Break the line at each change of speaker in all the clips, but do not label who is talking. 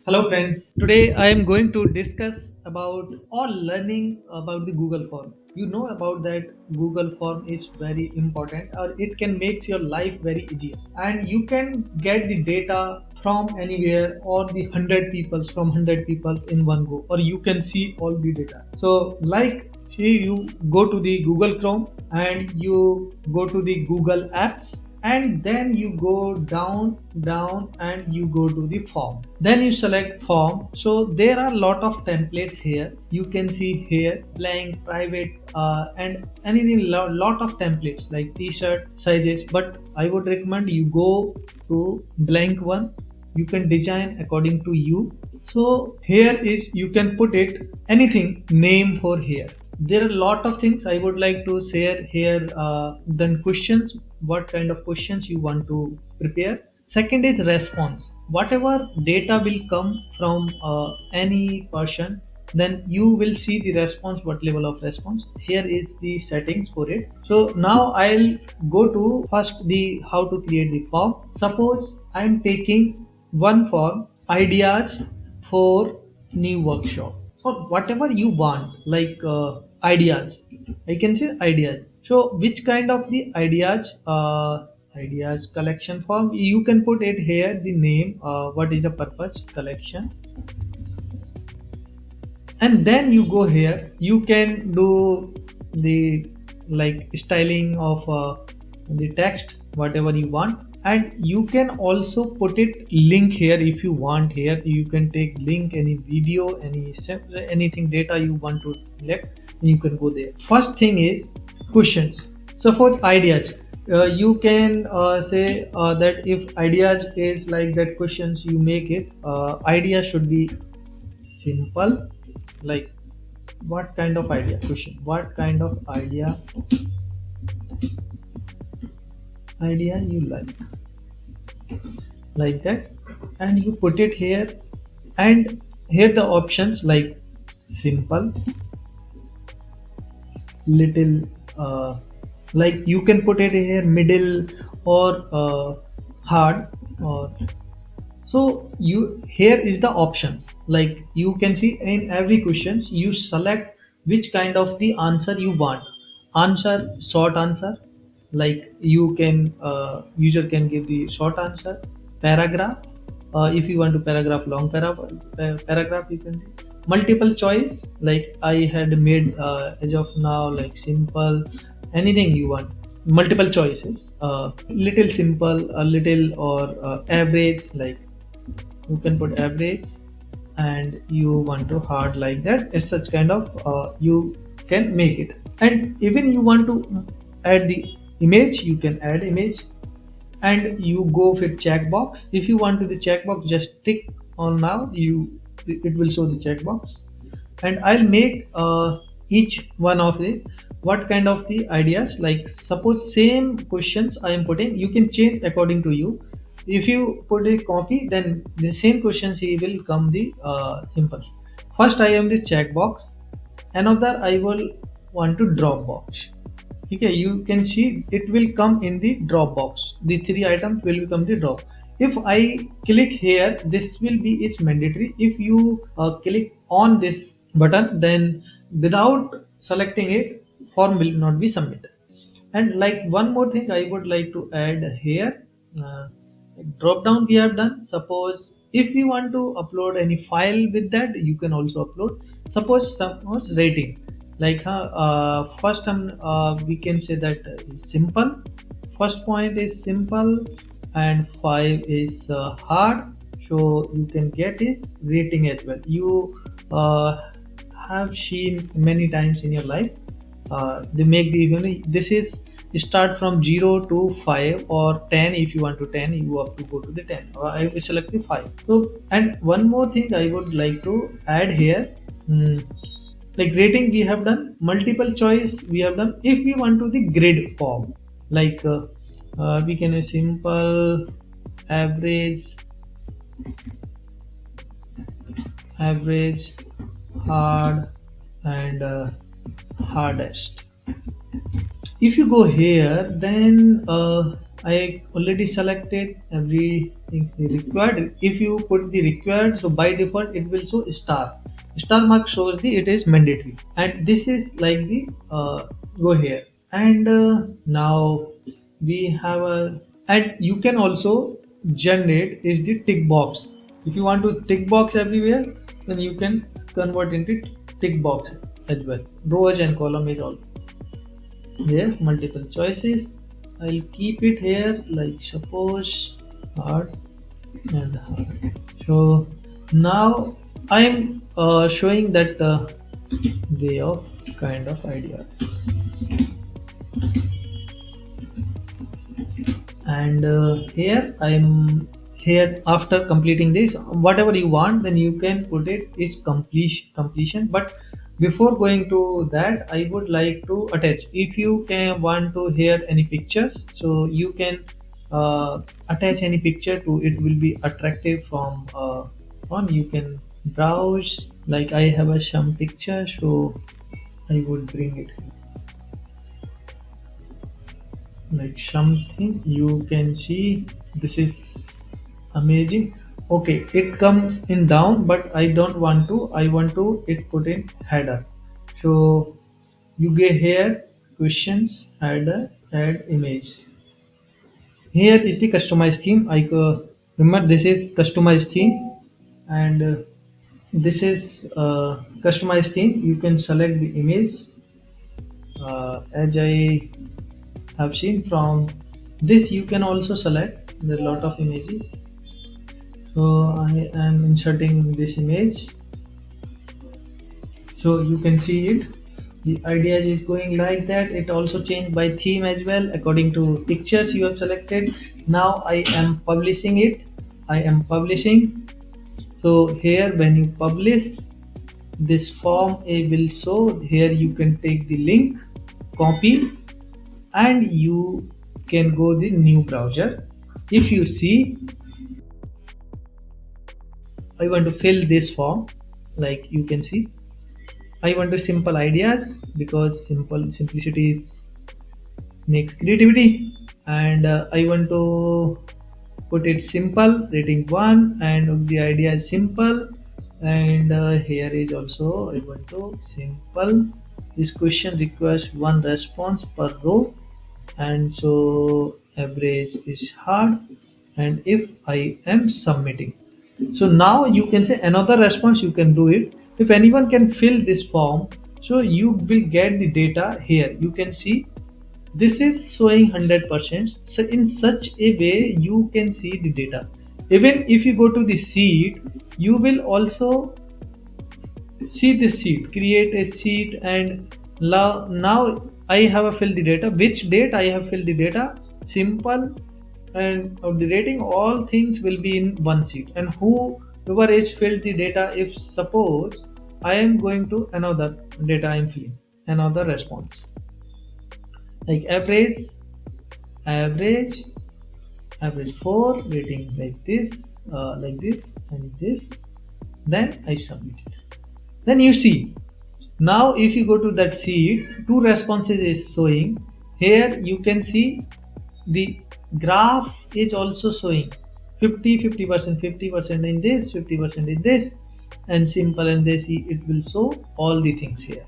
Hello friends. Today I am going to discuss about or learning about the Google form. You know about that Google form is very important or it can makes your life very easier. And you can get the data from anywhere or the 100 peoples from 100 peoples in one go, or you can see all the data. So like here you go to the Google Chrome and you go to the Google Apps, and then you go down and you go to the form, then you select form. So there are a lot of templates here. You can see here blank, private, and anything, lot of templates like t-shirt sizes, but I would recommend you go to blank one. You can design according to you. So here is, you can put it anything name for here. There are a lot of things I would like to share here. Then questions, what kind of questions you want to prepare. Second is response. Whatever data will come from any person, then you will see the response, what level of response. Here is the settings for it. So now I'll go to first the how to create the form. Suppose I'm taking one form, ideas for new workshop, or whatever you want, like ideas. I can say ideas. So which kind of the ideas, ideas collection form, you can put it here the name, what is the purpose collection, and then you go here. You can do the like styling of the text, whatever you want. And you can also put it link here if you want. Here you can take link, any video, anything data you want to select, you can go there. First thing is questions. So for ideas, you can say that if ideas is like that, questions you make it, idea should be simple, like what kind of idea question, what kind of idea you like that, and you put it here. And here the options like simple, little, like you can put it here middle, or hard, or so you, here is the options. Like you can see in every questions you select which kind of the answer you want. Answer, short answer, like you can user can give the short answer. Paragraph, if you want to paragraph, long paragraph you can do. Multiple choice, like I had made as of now, like simple, anything you want. Multiple choices, little simple, a little, or average, like you can put average. And you want to hard, like that is such kind of you can make it. And even you want to add the image, you can add image. And you go with checkbox. If you want to the checkbox, just tick on now, you, it will show the checkbox. And I'll make each one of the what kind of the ideas. Like suppose same questions I am putting, you can change according to you. If you put a copy, then the same questions he will come the impulse. First I am the checkbox, another I will want to drop box. Okay, you can see it will come in the drop box. The three items will become the drop. If I click here, this will be its mandatory. If you click on this button, then without selecting it, form will not be submitted. And like one more thing I would like to add here, uh, drop down we have done. Suppose if you want to upload any file with that, you can also upload. Suppose rating, like first we can say that is simple. First point is simple, and 5 is hard. So you can get his rating as well. You have seen many times in your life. They make the, this is start from 0 to 5 or 10. If you want to 10, you have to go to the 10. I will select the 5. So, and one more thing I would like to add here, like rating we have done, multiple choice we have done. If we want to the grid form, like we can a simple, average, average, hard, and hardest. If you go here, then I already selected everything required. If you put the required, so by default it will show star. Star mark shows the it is mandatory, and this is like the go here. And now we have a, and you can also generate is the tick box. If you want to tick box everywhere, then you can convert into tick box as well. Rows and column is all there, multiple choices. I'll keep it here like suppose hard and hard. So now I'm showing that way of kind of ideas. And here I'm here after completing this, whatever you want, then you can put it is completion. But before going to that, I would like to attach, if you can want to hear any pictures, so you can attach any picture to it, will be attractive from on. You can browse, like I have a some picture, so I would bring it like something you can see. This is amazing. Okay, it comes in down, but I don't want to, I want to it put in header. So you get here questions, header, add image. Here is the customized theme. I remember this is customized theme, and this is customized theme. You can select the image as I have seen from this. You can also select, there are a lot of images. So I am inserting this image, so you can see it. The idea is going like that. It also changed by theme as well according to pictures you have selected. Now I am publishing it. I am publishing. So here when you publish, this form a will show. Here you can take the link, copy, and you can go the new browser. If you see, I want to fill this form, like you can see. I want to simple ideas, because simplicity is makes creativity. And I want to put it simple, rating 1, and the idea is simple. And here is also I want to simple. This question requires one response per row, and so average is hard. And if I am submitting, so now you can say another response, you can do it. If anyone can fill this form, so you will get the data here. You can see this is showing 100%. So in such a way you can see the data. Even if you go to the sheet, you will also see the sheet, create a sheet. And now I have a fill the data, which date I have filled the data, simple, and of the rating, all things will be in one sheet. And whoever is filled the data, if suppose I am going to another data, I am filling another response like average, average, average 4, rating like this and this, then I submit it. Then you see, now if you go to that sheet, two responses is showing. Here you can see the graph is also showing 50% 50% in this, 50% in this, and simple, and they see it will show all the things here.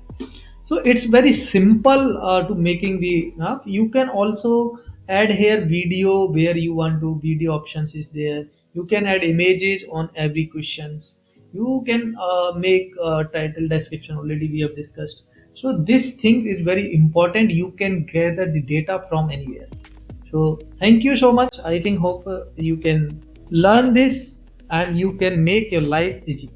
So it's very simple to making the app. You can also add here video where you want to, video options is there. You can add images on every questions. You can make title, description, already we have discussed. So this thing is very important. You can gather the data from anywhere. So thank you so much. I think hope you can learn this and you can make your life easy.